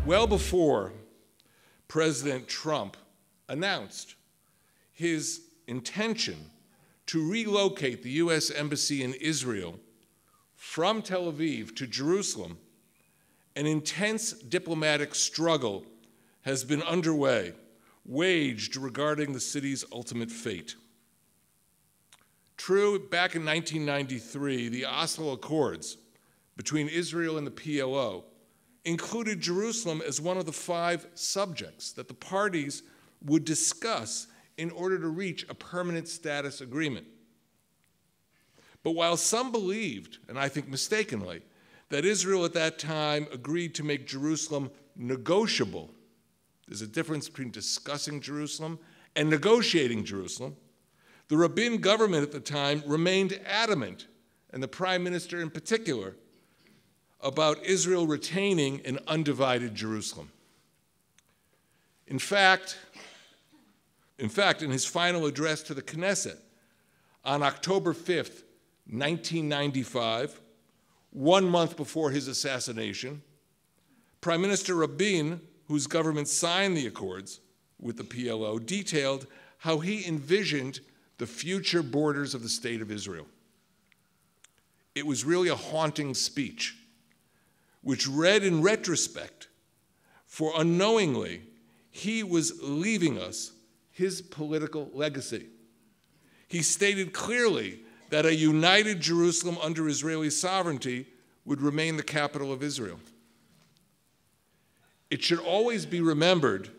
well before President Trump announced his intention to relocate the U.S. Embassy in Israel from Tel Aviv to Jerusalem, an intense diplomatic struggle has been underway, waged regarding the city's ultimate fate. True, back in 1993, the Oslo Accords between Israel and the PLO included Jerusalem as one of the 5 subjects that the parties would discuss in order to reach a permanent status agreement. But while some believed, and I think mistakenly, that Israel at that time agreed to make Jerusalem negotiable, there's a difference between discussing Jerusalem and negotiating Jerusalem, the Rabin government at the time remained adamant, and the prime minister in particular, about Israel retaining an undivided Jerusalem. In fact, in his final address to the Knesset on October 5th, 1995, 1 month before his assassination, Prime Minister Rabin, whose government signed the accords with the PLO, detailed how he envisioned the future borders of the State of Israel. It was really a haunting speech, which read in retrospect, for unknowingly, he was leaving us his political legacy. He stated clearly that a united Jerusalem under Israeli sovereignty would remain the capital of Israel. It should always be remembered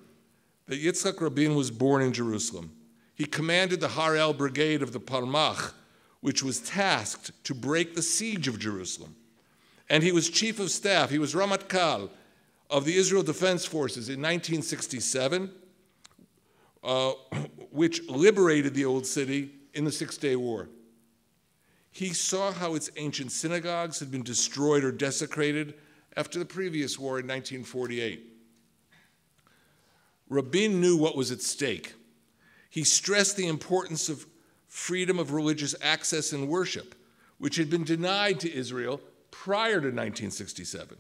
that Yitzhak Rabin was born in Jerusalem. He commanded the Harel Brigade of the Palmach, which was tasked to break the siege of Jerusalem. And he was chief of staff, he was Ramatkal of the Israel Defense Forces in 1967, which liberated the old city in the Six-Day War. He saw how its ancient synagogues had been destroyed or desecrated after the previous war in 1948. Rabin knew what was at stake. He stressed the importance of freedom of religious access and worship, which had been denied to Israel prior to 1967.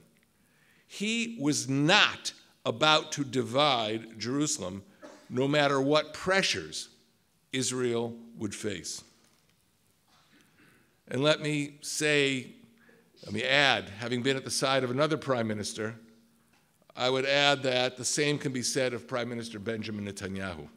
He was not about to divide Jerusalem, no matter what pressures Israel would face. And let me add, having been at the side of another prime minister, I would add that the same can be said of Prime Minister Benjamin Netanyahu.